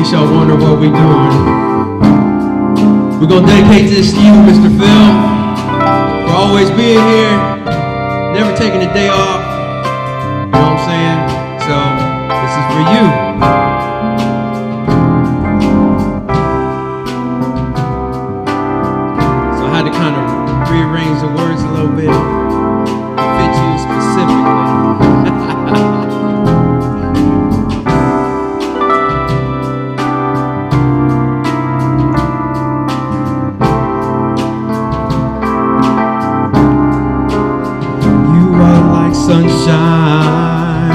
case y'all wonder what we doing. We're gonna dedicate this to you, Mr. Phil, for always being here, never taking a day off. You know what I'm saying? So this is for you. So I had to kind of rearrange the words a little bit to fit you specifically. Sunshine,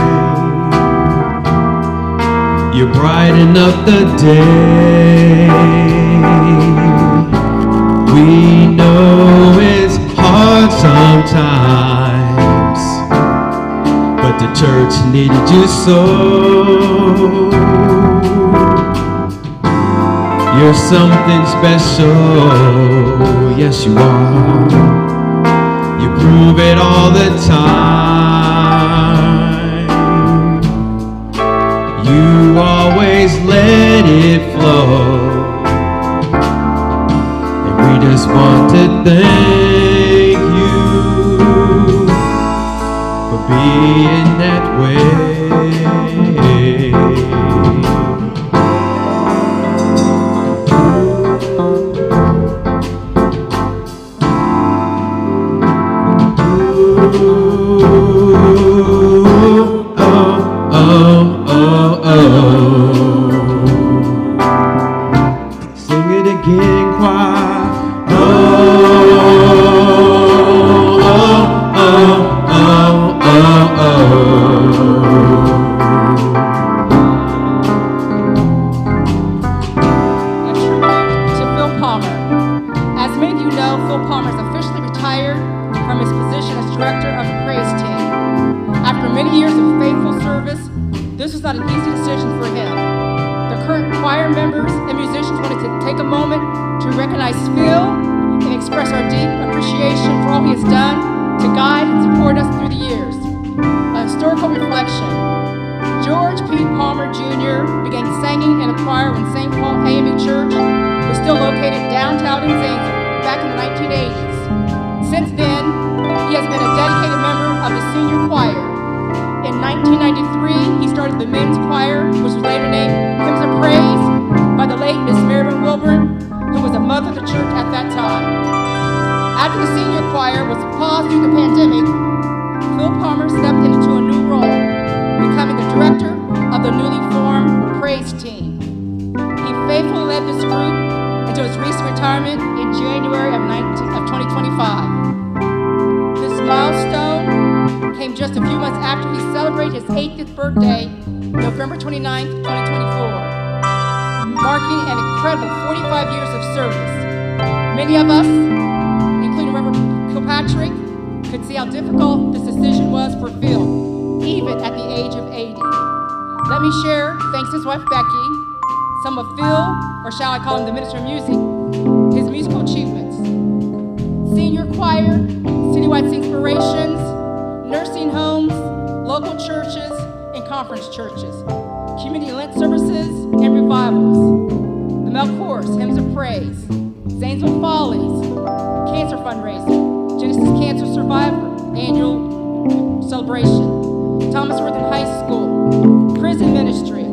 you brighten up the day. We know it's hard sometimes, but the church needed you so. You're something special, yes you are. You prove it all the time. You always let it flow, and we just want to thank you for being that way. Sing it again, choir. A tribute to Phil Palmer. As many of you know, Phil Palmer is officially retired from his position as director of the praise team. After many years of faithful service, this was not an easy decision for him. The current choir members and musicians wanted to take a moment to recognize Phil and express our deep appreciation for all he has done to guide and support us through the years. A historical reflection. George P. Palmer Jr. began singing in a choir when St. Paul AME Church was still located downtown in Zanesville back in the 1980s. Since then, he has been a dedicated member of the senior choir. In 1993, he started the men's choir, which was later named Hymns of Praise by the late Miss Marybeth Wilburn, who was a mother of the church at that time. After the senior choir was paused due to the pandemic, Phil Palmer stepped into a new role, becoming the director of the newly formed praise team. He faithfully led this group until his recent retirement in January of 2025. This milestone came just a few months after he celebrated his 80th birthday, November 29th, 2024, marking an incredible 45 years of service. Many of us, including Reverend Kilpatrick, could see how difficult this decision was for Phil, even at the age of 80. Let me share, thanks to his wife Becky, some of Phil, or shall I call him the Minister of Music, his musical achievements. Senior choir, citywide inspirations, nursing homes, local churches, and conference churches, community Lent services and revivals, the Mel Chorus, Hymns of Praise, Zanesville Follies, cancer fundraising, Genesis Cancer Survivor annual celebration, Thomas Worthen High School, prison ministry,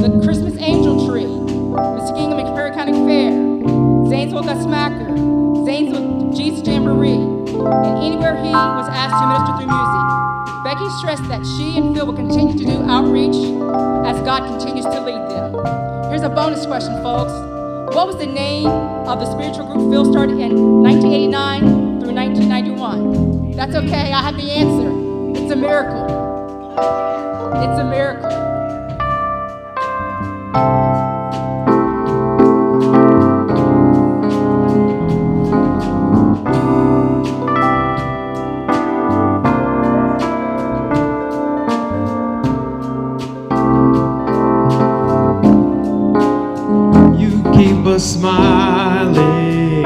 the Christmas Angel Tree, Muskegon and Perry County Fair, Zanesville Gus Macker, Zanesville Jesus Jamboree, and anywhere he was asked to minister through music. Becky stressed that she and Phil will continue to do outreach as God continues to lead them. Here's a bonus question, folks. What was the name of the spiritual group Phil started in 1989 through 1991? That's okay, I have the answer. It's a miracle. It's a miracle. Keep us smiling,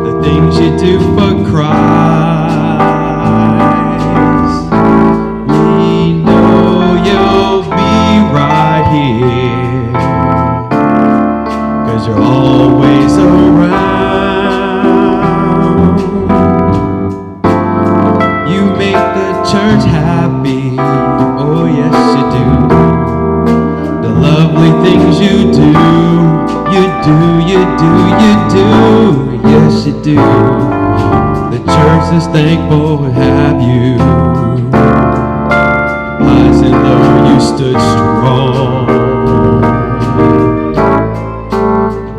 the things you do for Christ. We know you'll much happy. Oh yes you do. The lovely things you do, you do, you do, you do. Yes you do. The church is thankful to have you. Highs and lows you stood strong.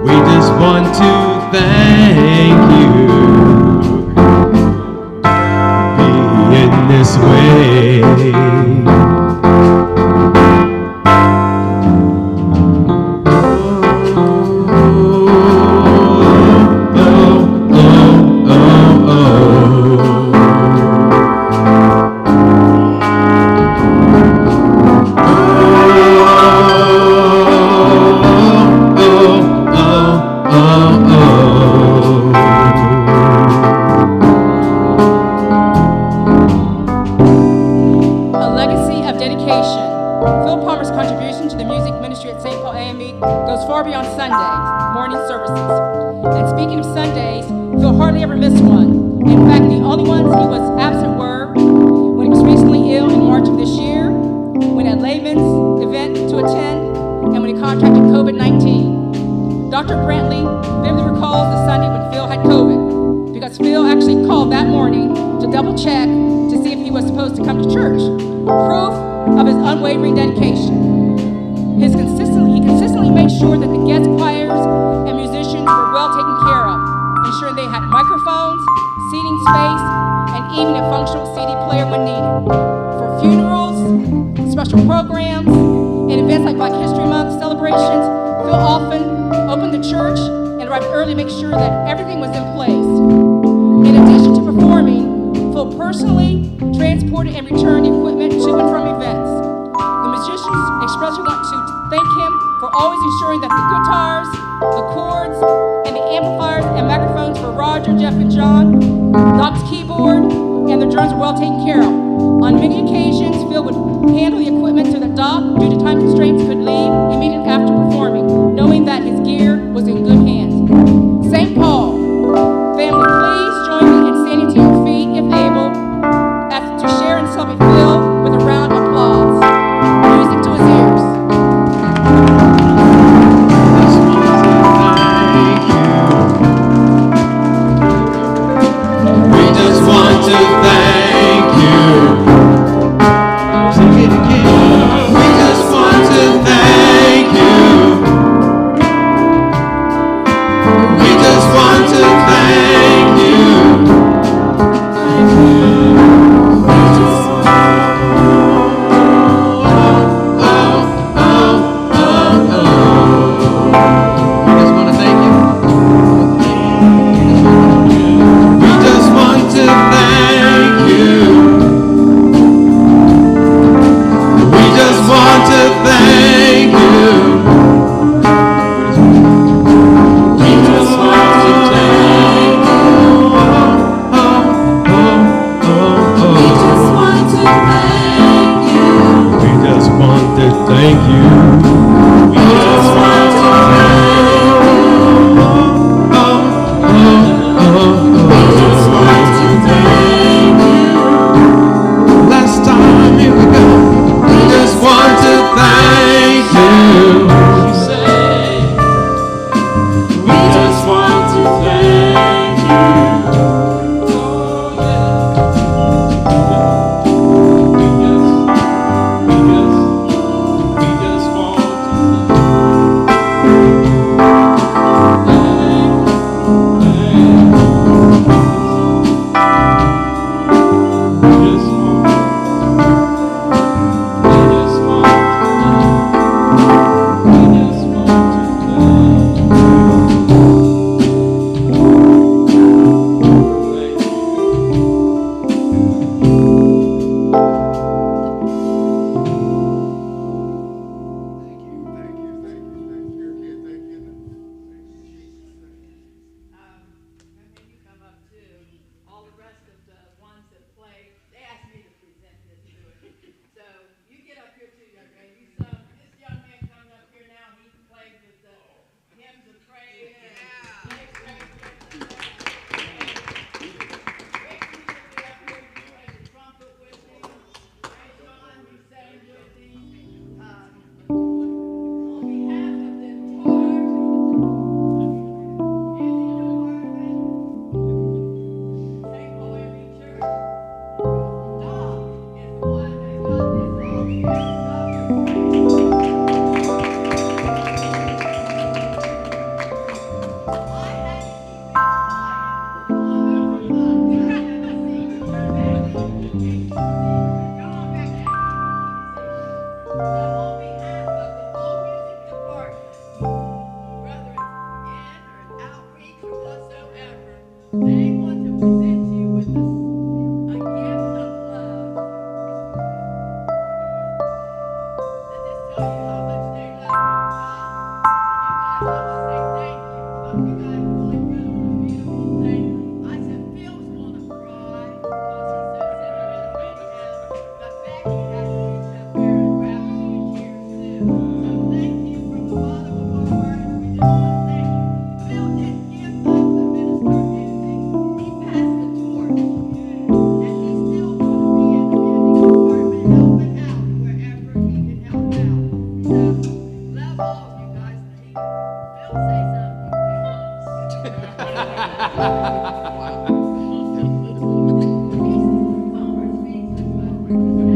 We just want to thank you for being this way. Phil Palmer's contribution to the music ministry at St. Paul AME goes far beyond Sundays, morning services. And speaking of Sundays, Phil hardly ever missed one. In fact, the only ones he was absent were when he was recently ill in March of this year, when he had layman's event to attend, and when he contracted COVID-19. Dr. Brantley vividly recalls the Sunday when Phil had COVID, because Phil actually called that morning to double check to see if he was supposed to come to church. Proof of his unwavering dedication. He consistently made sure that the guest choirs and musicians were well taken care of, ensuring they had microphones, seating space, and even a functional CD player when needed. For funerals, special programs, and events like Black History Month celebrations, Phil often opened the church and arrived early to make sure that everything was in place. In addition to performing, Phil personally transported and returned equipment to and from events. The musicians especially want to thank him for always ensuring that the guitars, the chords, and the amplifiers and microphones for Roger, Jeff, and John, Doc's keyboard, and the drums were well taken care of. On many occasions, Phil would handle the equipment so that Doc, due to time constraints, could leave immediately after performing, knowing that his gear was in good hands. St. Paul, family, please join me in standing to your feet if able, to share and celebrate Phil with a round of applause. Music to his ears. We just want to thank you. Sing it again. We just want to thank you. We just want to thank you. Thank you. We just Amen.